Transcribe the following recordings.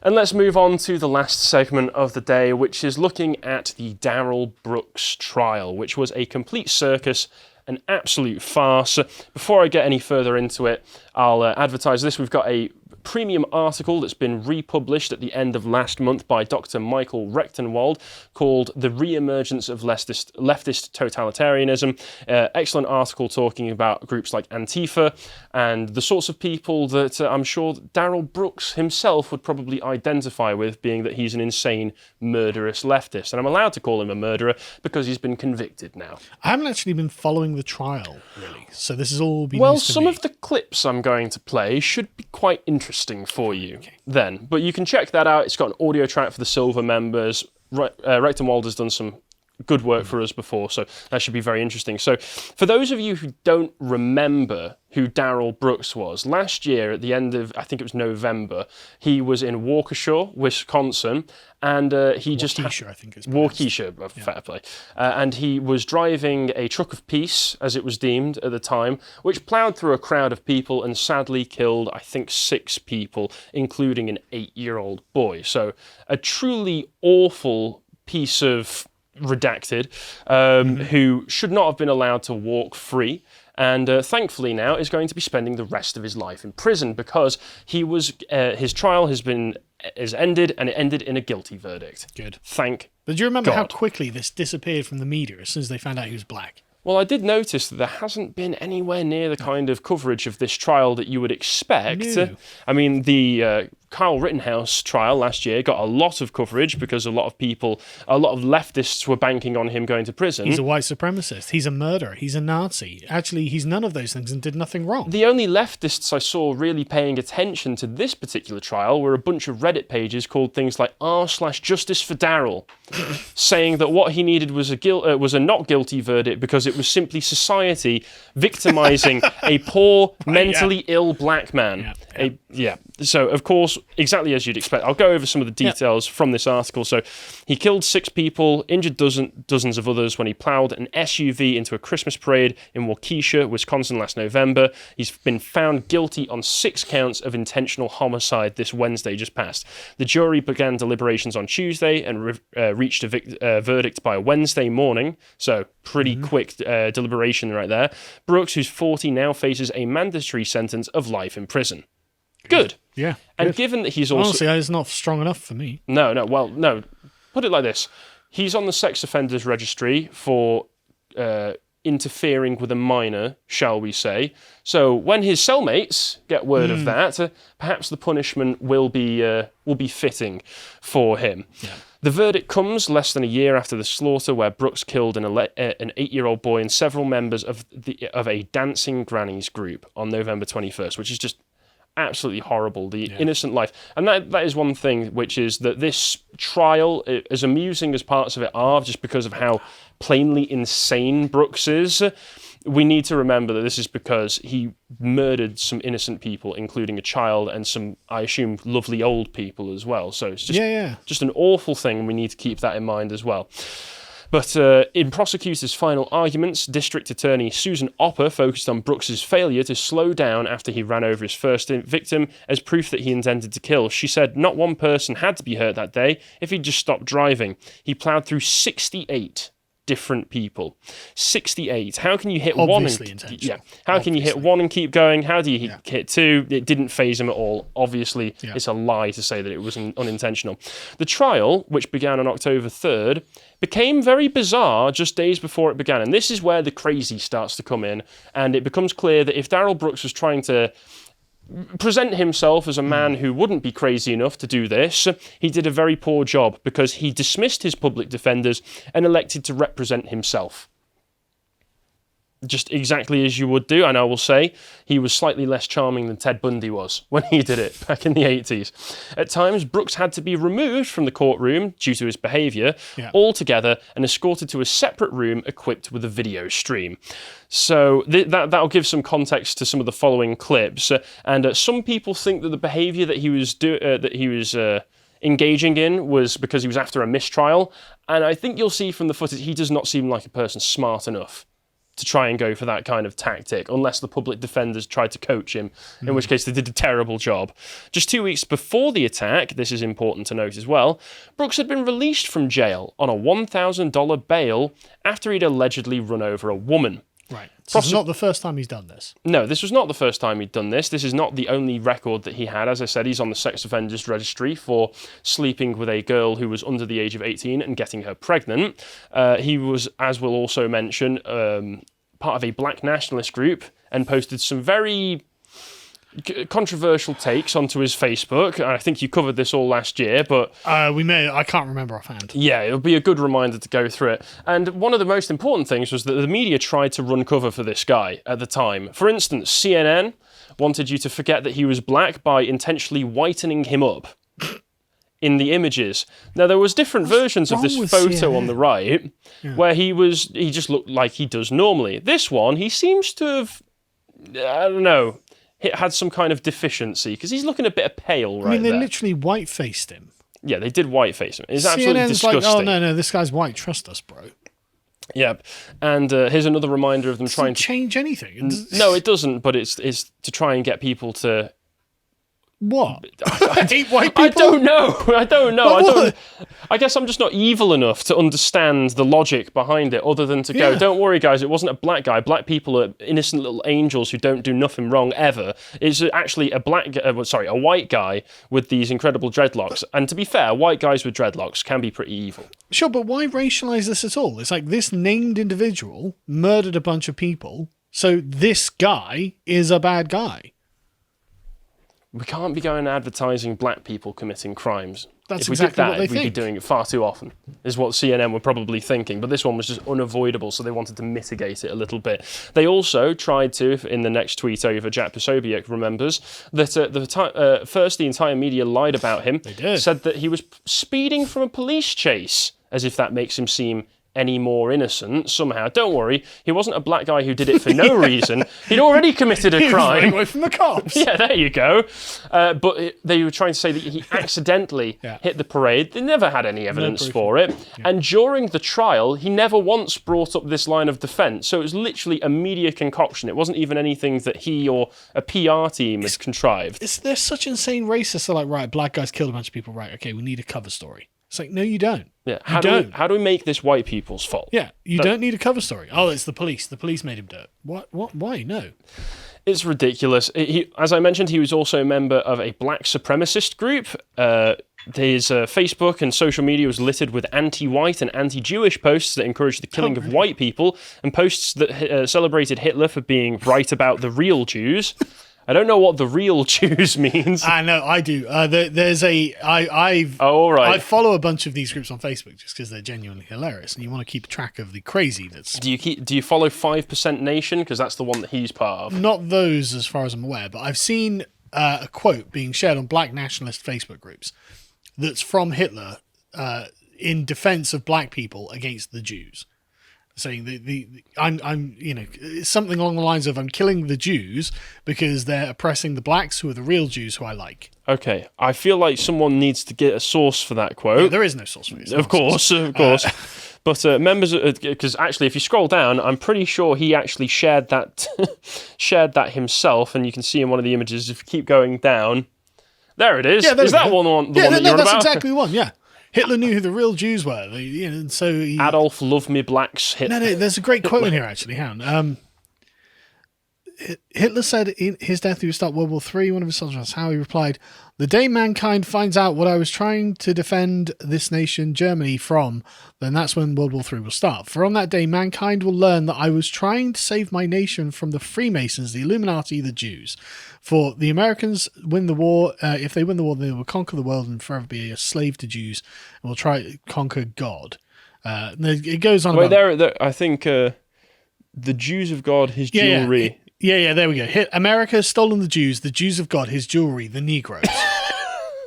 And let's move on to the last segment of the day, which is looking at the Darrell Brooks trial, which was a complete circus, an absolute farce. Before I get any further into it, I'll advertise this. We've got a premium article that's been republished at the end of last month by Dr. Michael Rechtenwald called The Re-Emergence of Leftist Totalitarianism. Excellent article talking about groups like Antifa and the sorts of people that I'm sure Darrell Brooks himself would probably identify with, being that he's an insane, murderous leftist. And I'm allowed to call him a murderer because he's been convicted now. I haven't actually been following the trial, really, so this has all been Well, news to some me. of the clips I'm going to play should be quite interesting for you then. But you can check that out. It's got an audio track for the Silver members. Rechtenwald has done some good work for us before, so that should be very interesting. So for those of you who don't remember who Darrell Brooks was, last year at the end of, I think it was November, he was in Waukesha, Wisconsin, and he just... Waukesha, I think it's pronounced. Waukesha, fair play. And he was driving a truck of peace, as it was deemed at the time, which ploughed through a crowd of people and sadly killed, I think, 6 people, including an 8-year-old boy. So a truly awful piece of redacted, who should not have been allowed to walk free, and thankfully now is going to be spending the rest of his life in prison because he was his trial has ended, and it ended in a guilty verdict. Good. Thank But do you remember God. how quickly this disappeared from the media as soon as they found out he was black? Well, I did notice that there hasn't been anywhere near the kind of coverage of this trial that you would expect. No. I mean, the Kyle Rittenhouse trial last year got a lot of coverage because a lot of leftists were banking on him going to prison. He's a white supremacist. He's a murderer. He's a Nazi. Actually, he's none of those things and did nothing wrong. The only leftists I saw really paying attention to this particular trial were a bunch of Reddit pages called things like r/Justice for Darrell, saying that what he needed was a not guilty verdict because it was simply society victimizing a poor, mentally ill black man. So, of course, exactly as you'd expect. I'll go over some of the details from this article. So, he killed 6 people, injured dozens of others when he ploughed an SUV into a Christmas parade in Waukesha, Wisconsin last November. He's been found guilty on 6 counts of intentional homicide this Wednesday just past. The jury began deliberations on Tuesday and reached a verdict by Wednesday morning. So, pretty quick deliberation right there. Brooks, who's 40, now faces a mandatory sentence of life in prison. Good. Yeah. And good. given that he's also... Honestly, it's not strong enough for me. No. Put it like this. He's on the sex offenders registry for interfering with a minor, shall we say. So when his cellmates get word of that, perhaps the punishment will be fitting for him. Yeah. The verdict comes less than a year after the slaughter where Brooks killed an 8-year-old boy and several members of a Dancing Grannies group on November 21st, which is just absolutely horrible, the innocent life. And that is one thing, which is that this trial, as amusing as parts of it are, just because of how plainly insane Brooks is, we need to remember that this is because he murdered some innocent people, including a child and some, I assume, lovely old people as well. So it's just an awful thing, and we need to keep that in mind as well. But in prosecutors' final arguments, District Attorney Susan Opper focused on Brooks' failure to slow down after he ran over his first victim as proof that he intended to kill. She said not one person had to be hurt that day if he'd just stopped driving. He ploughed through 68 different people. 68. How can you hit Obviously one? Intentional. How can you hit one and keep going? How do you hit 2? It didn't faze him at all. Obviously, it's a lie to say that it was unintentional. The trial, which began on October 3rd, became very bizarre just days before it began. And this is where the crazy starts to come in. And it becomes clear that if Darrell Brooks was trying to present himself as a man who wouldn't be crazy enough to do this, he did a very poor job because he dismissed his public defenders and elected to represent himself. Just exactly as you would do, and I will say he was slightly less charming than Ted Bundy was when he did it back in the 80s. At times, Brooks had to be removed from the courtroom due to his behaviour altogether and escorted to a separate room equipped with a video stream. So that'll give some context to some of the following clips. And some people think that the behaviour that he was engaging in was because he was after a mistrial. And I think you'll see from the footage he does not seem like a person smart enough to try and go for that kind of tactic, unless the public defenders tried to coach him, in which case they did a terrible job. Just 2 weeks before the attack, this is important to note as well, Brooks had been released from jail on a $1,000 bail after he'd allegedly run over a woman. Right. So it's not the first time he's done this. No, this was not the first time he'd done this. This is not the only record that he had. As I said, he's on the sex offenders registry for sleeping with a girl who was under the age of 18 and getting her pregnant. He was, as we'll also mention, part of a black nationalist group and posted some very controversial takes onto his Facebook. I think you covered this all last year, but I can't remember offhand. Yeah, it'll be a good reminder to go through it. And one of the most important things was that the media tried to run cover for this guy at the time. For instance, CNN wanted you to forget that he was black by intentionally whitening him up in the images. Now, there was different versions of this photo CNN? on the right where he just looked like he does normally. This one, he seems to have, I don't know, it had some kind of deficiency because he's looking a bit pale right I mean, they there. literally white-faced him. Yeah, they did whiteface him. It's absolutely CNN's disgusting. like, oh, no, this guy's white. Trust us, bro. Yep. And here's another reminder of them trying to change anything. No, it doesn't, but it's to try and get people to what? Hate white people? I don't know. What? I guess I'm just not evil enough to understand the logic behind it, other than to go, don't worry, guys, it wasn't a black guy. Black people are innocent little angels who don't do nothing wrong ever. It's actually a white guy with these incredible dreadlocks. And to be fair, white guys with dreadlocks can be pretty evil. Sure, but why racialize this at all? It's like this named individual murdered a bunch of people, so this guy is a bad guy. We can't be going advertising black people committing crimes. That's if we exactly did that, what they we'd be think. doing it far too often, is what CNN were probably thinking. But this one was just unavoidable, so they wanted to mitigate it a little bit. They also tried to, in the next tweet over, Jack Posobiec remembers, that first the entire media lied about him. They did. Said that he was speeding from a police chase, as if that makes him seem any more innocent somehow. Don't worry, he wasn't a black guy who did it for no reason. He'd already committed a He was crime. running away from the cops. Yeah, there you go. But they were trying to say that he accidentally hit the parade. They never had any evidence for it. Yeah. And during the trial, he never once brought up this line of defence. So it was literally a media concoction. It wasn't even anything that he or a PR team had contrived. They're such insane racists. They're like, right, black guys killed a bunch of people. Right, okay, we need a cover story. It's like, no, you don't. Yeah. How do we make this white people's fault? Yeah, you don't need a cover story. Oh, it's the police. The police made him do it. What? Why? No. It's ridiculous. As I mentioned, he was also a member of a black supremacist group. His Facebook and social media was littered with anti-white and anti-Jewish posts that encouraged the killing of white people, and posts that celebrated Hitler for being right about the real Jews. I don't know what the real Jews means. I know, I do. I follow a bunch of these groups on Facebook just because they're genuinely hilarious, and you want to keep track of the crazy that's. Do you follow 5% Nation, because that's the one that he's part of? Not those, as far as I'm aware, but I've seen a quote being shared on black nationalist Facebook groups that's from Hitler in defense of black people against the Jews. Saying I'm something along the lines of, I'm killing the Jews because they're oppressing the blacks who are the real Jews who I like. Okay, I feel like someone needs to get a source for that quote. Yeah, there is no source for it. Of course. But members, because actually, if you scroll down, I'm pretty sure he actually shared that himself, and you can see in one of the images. If you keep going down, there it is. Yeah, is that one the one that you're that's about? Exactly the one. Yeah. Hitler knew who the real Jews were, and so he... Adolf love me blacks. No, there's a great quote in here, actually. Hang on. Hitler said in his death he would start World War III. One of his soldiers asked how. He replied, "The day mankind finds out what I was trying to defend this nation, Germany, from, then that's when World War III will start. For on that day, mankind will learn that I was trying to save my nation from the Freemasons, the Illuminati, the Jews. For the Americans win the war. If they win the war, they will conquer the world and forever be a slave to Jews, and will try to conquer God." It goes on. Wait, there. I think the Jews of God, his jewelry. Yeah, there we go. America has stolen the Jews of God, his jewelry, the Negroes.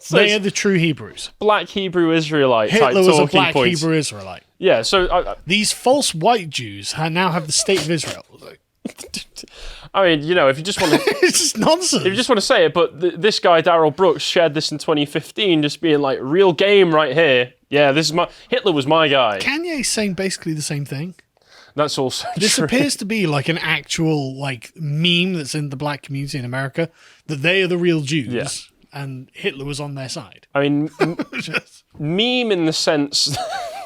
So they are the true Hebrews. Black Hebrew Israelite type Hitler was a talking black points. Hebrew Israelite. Yeah, so... These false white Jews now have the state of Israel. I mean, if you just want to... It's just nonsense. If you just want to say it, but this guy, Darrell Brooks, shared this in 2015, just being like, real game right here. Yeah, Hitler was my guy. Kanye's saying basically the same thing. That's also This true. appears to be like an actual like meme that's in the black community in America, that they are the real Jews and Hitler was on their side. I mean, Just- meme in the sense...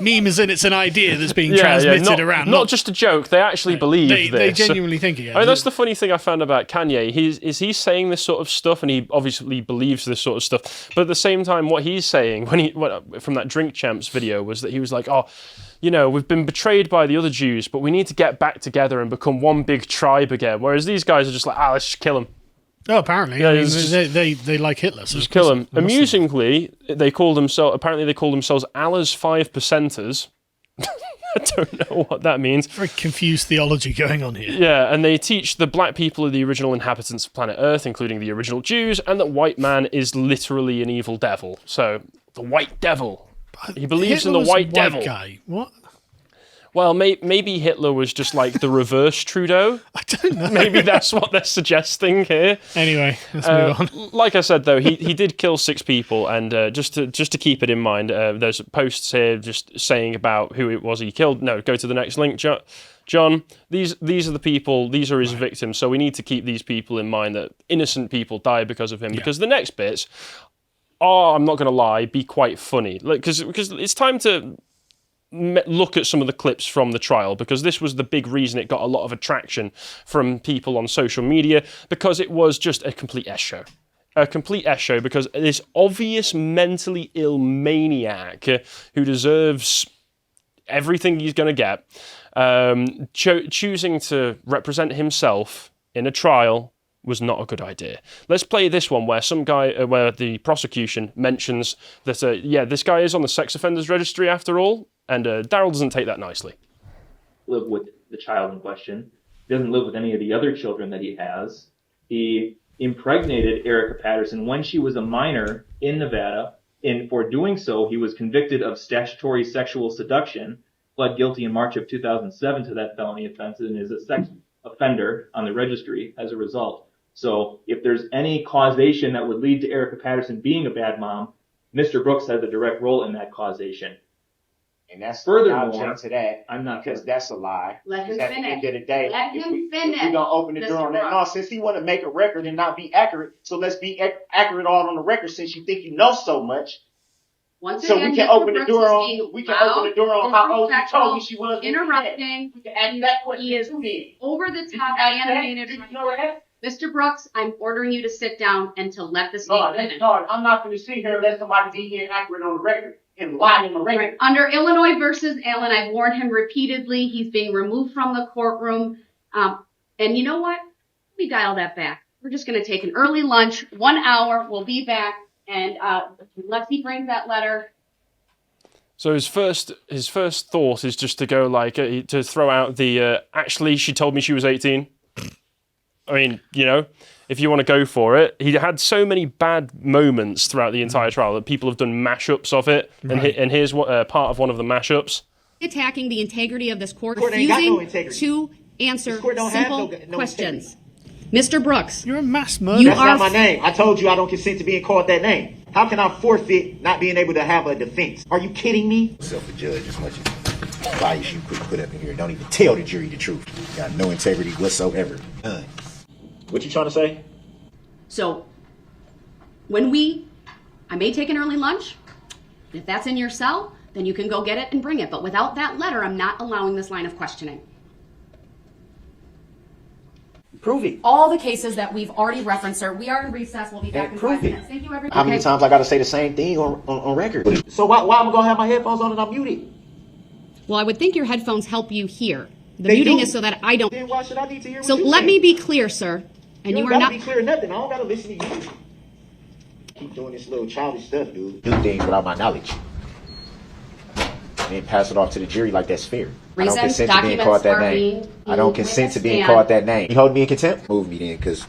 meme is in it's an idea that's being transmitted around. Not just a joke. They actually believe this. They genuinely think it. I mean, that's the funny thing I found about Kanye. He's saying this sort of stuff, and he obviously believes this sort of stuff. But at the same time, what he's saying from that Drink Champs video was that he was like, "Oh, you know, we've been betrayed by the other Jews, but we need to get back together and become one big tribe again." Whereas these guys are just like, let's just kill him. Oh, apparently. Yeah, I mean, they like Hitler. So just kill him. Amusingly, they called themselves Allah's 5 percenters. I don't know what that means. Very confused theology going on here. Yeah, and they teach the black people are the original inhabitants of planet Earth, including the original Jews, and that white man is literally an evil devil. So, the white devil. He believes Hitler in the was a white devil. Guy. What? Well, maybe Hitler was just like the reverse Trudeau. I don't know. Maybe that's what they're suggesting here. Anyway, let's move on. Like I said, though, he did kill 6 people, and just to keep it in mind, there's posts here just saying about who it was he killed. No, go to the next link, John. These are the people. These are his victims. So we need to keep these people in mind, that innocent people die because of him. Because the next bits are, I'm not going to lie, be quite funny. Because it's time to look at some of the clips from the trial, because this was the big reason it got a lot of attraction from people on social media, because it was just a complete S show. A complete S show, because this obvious mentally ill maniac who deserves everything he's going to get, choosing to represent himself in a trial was not a good idea. Let's play this one where some guy, where the prosecution mentions that, this guy is on the sex offenders registry after all, and Darrell doesn't take that nicely. Live with the child in question. He doesn't live with any of the other children that he has. He impregnated Erica Patterson when she was a minor in Nevada, and for doing so, he was convicted of statutory sexual seduction, pled guilty in March of 2007 to that felony offense, and is a sex offender on the registry as a result. So if there's any causation that would lead to Erica Patterson being a bad mom, Mr. Brooks has a direct role in that causation. And that's Furthermore, I object to that. I'm not because that's a lie. Let him At the end of the day, Let him if finish. we're gonna open the door on that. No, since he want to make a record and not be accurate, so let's be accurate all on the record. Since you think you know so much, Once so again, we can Mr. open the Brooks door is on. being We can open the door on loud, how old you told me she was. interrupting. We can ask that question He is too, then. over the Did you top ask that? animated. Did you know that? Mr. Brooks, I'm ordering you to sit down and to let this No, man finish. no, I'm not going to sit here and let somebody be inaccurate on the record and lie on the record. Right. Under Illinois versus Allen, I've warned him repeatedly. He's being removed from the courtroom. And you know what? Let me dial that back. We're just going to take an early lunch, 1 hour. We'll be back. And Lexi brings that letter. So his first thought is just to go like to throw out the actually she told me she was 18. I mean, you know, if you want to go for it, he had so many bad moments throughout the entire trial that people have done mashups of it, and here's what part of one of the mashups. Attacking the integrity of this court, Court ain't got no refusing integrity. to answer This court don't have simple no questions. Mr. Brooks, You're a mass murderer. You That's are not my name. I told you I don't consent to being called that name. How can I forfeit not being able to have a defense? Are you kidding me? Myself a judge as much as bias you could put up in here. Don't even tell the jury the truth. Got no integrity whatsoever. None. What you trying to say? so when I may take an early lunch. If that's in your cell, then you can go get it and bring it. But without that letter, I'm not allowing this line of questioning. Prove it. All the cases that we've already referenced, sir, we are in recess. We'll be back Then in prove 5 it. minutes. Thank you, everybody. How many times I got to say the same thing on record? So why am I going to have my headphones on and I'm muted? Well, I would think your headphones help you hear. The They muting do. is so that I don't. Then why should I need to hear what So you let say? me be clear, sir. And you don't are gotta not. be clear nothing. I don't gotta listen to you. Keep doing this little childish stuff, dude. Do things without my knowledge. And then pass it off to the jury like that's fair. I don't Reasons, consent to being documents called that are name. being I don't moved consent to with being stand. called that name. You hold me in contempt? Move me then, because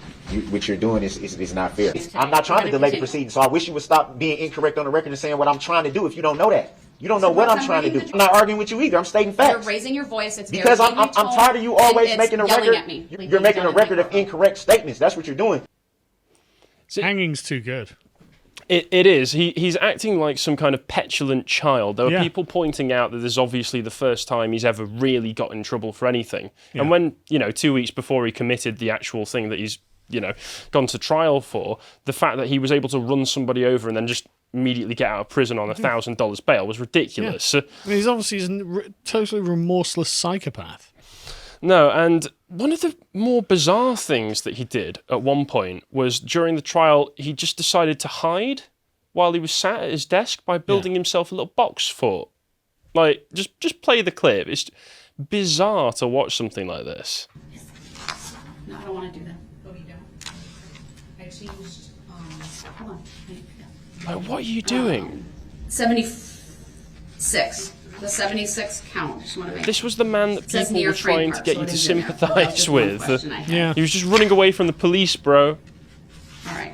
what you're doing is not fair. I'm not trying to delay the proceedings, so I wish you would stop being incorrect on the record and saying what I'm trying to do if you don't know that. You don't know what Brooks, I'm I'm trying to reading do. the- I'm not arguing with you either. I'm stating facts. You're raising your voice. It's Because very I'm tired of you always making a record. At me. You're making a record of incorrect statements. That's what you're doing. Hanging's too good. It is. He's acting like some kind of petulant child. There are Yeah. people pointing out that this is obviously the first time he's ever really got in trouble for anything. Yeah. And when, 2 weeks before he committed the actual thing that he's, gone to trial for, the fact that he was able to run somebody over and then just immediately get out of prison on $1,000 bail was ridiculous. I mean, he's obviously a totally remorseless psychopath. No, and one of the more bizarre things that he did at one point was during the trial, he just decided to hide while he was sat at his desk by building himself a little box fort. Like, just play the clip. It's bizarre to watch something like this. No, I don't want to do that. Oh, you don't? I changed, hold on. Like, what are you doing? 76. The 76 count. Just want to make This was the man that says people near were trying to trademark, get so you it to is in there. That's sympathise just one with. question I had. Yeah. He was just running away from the police, bro. All right.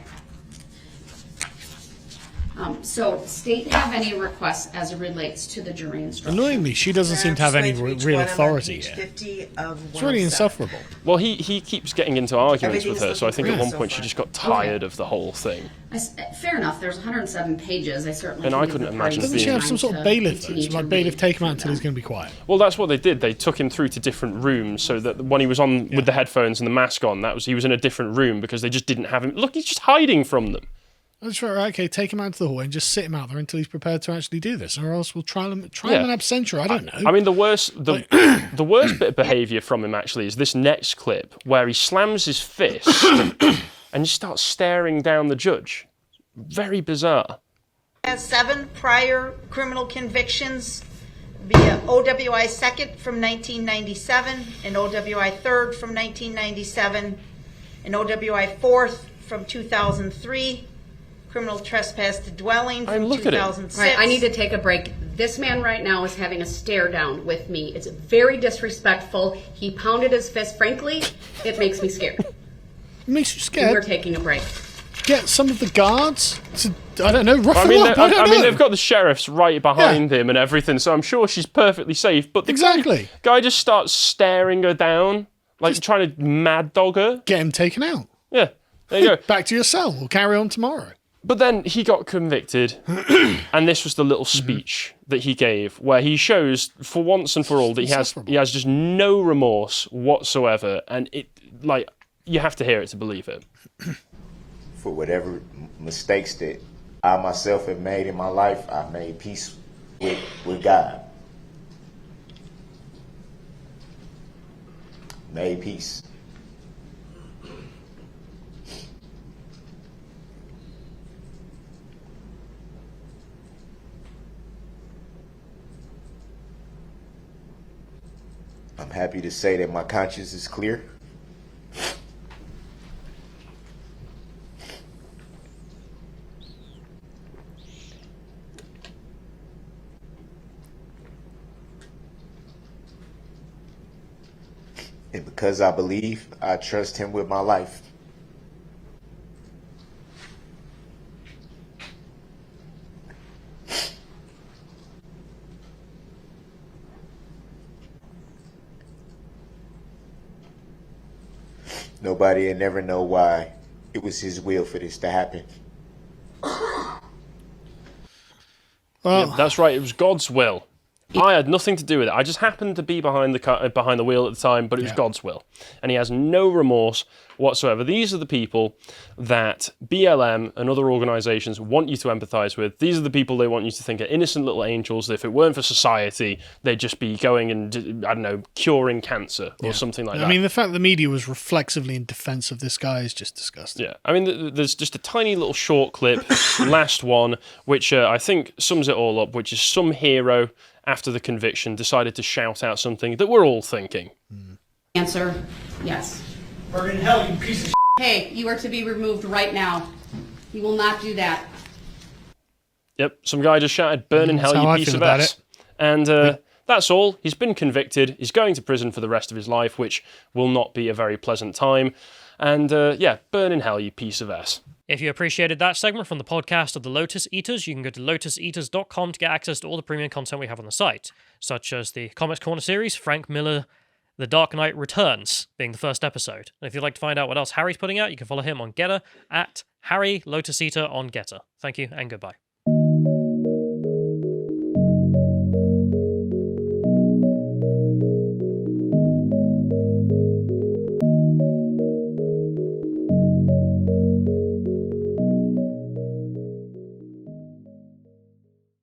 So, state have any requests as it relates to the jury instruction? Annoyingly, she doesn't seem to have any real authority here. It's really insufferable. Well, he keeps getting into arguments with her, so I think at one so point she far. just got tired of the whole thing. Fair enough. There's 107 pages. I certainly. And can I give couldn't the imagine parties Doesn't she being- have some sort of time bailiff? to continue It's like to bailiff, read take him out through until he's them. going to be quiet. Well, that's what they did. They took him through to different rooms so that when he was on with the headphones and the mask on, he was in a different room because they just didn't have him. Look, he's just hiding from them. That's right. Okay, take him out to the hall and just sit him out there until he's prepared to actually do this, or else we'll try him in absentia. I don't know. I mean, the worst bit of behaviour from him actually is this next clip where he slams his fist and just starts staring down the judge. Very bizarre. Has 7 prior criminal convictions via OWI 2nd from 1997, and OWI 3rd from 1997, and OWI 4th from 2003, criminal trespass to dwelling from look at it. 2006. All right, I need to take a break. This man right now is having a stare down with me. It's very disrespectful. He pounded his fist. Frankly, it makes me scared. It makes you We're scared. taking a break. Get some of the guards to, I don't know, rough I him mean, up. I don't know. they've got the sheriffs right behind him and everything, so I'm sure she's perfectly safe. But the Exactly. guy just starts staring her down, like trying to mad dog her. Get him taken out. Yeah, there you go. Back to your cell. We'll carry on tomorrow. But then he got convicted, and this was the little speech that he gave, where he shows, for once and for all, that he has just no remorse whatsoever, and you have to hear it to believe it. For whatever mistakes that I myself have made in my life, I've made peace with God. Made peace. I'm happy to say that my conscience is clear. And because I believe, I trust him with my life. Nobody will never know why it was his will for this to happen. Well, Yeah, that's right. It was God's will. I had nothing to do with it. I just happened to be behind the wheel at the time, but it was God's will, and he has no remorse whatsoever. These are the people that BLM and other organisations want you to empathise with. These are the people they want you to think are innocent little angels. That if it weren't for society, they'd just be going and, I don't know, curing cancer or something like that. I mean, the fact the media was reflexively in defence of this guy is just disgusting. Yeah, I mean, there's just a tiny little short clip, last one, which I think sums it all up, which is some hero, after the conviction, decided to shout out something that we're all thinking. Answer, yes. Burn in hell, you piece of Hey, you are to be removed right now. You will not do that. Yep, some guy just shouted, burn in That's hell, how you I piece feel of about ass. it. And that's all. He's been convicted. He's going to prison for the rest of his life, which will not be a very pleasant time. And yeah, burn in hell, you piece of ass. If you appreciated that segment from the podcast of the Lotus Eaters, you can go to lotuseaters.com to get access to all the premium content we have on the site, such as the Comics Corner series, Frank Miller, The Dark Knight Returns, being the first episode. And if you'd like to find out what else Harry's putting out, you can follow him on Getter at Harry Lotus Eater on Getter. Thank you and goodbye.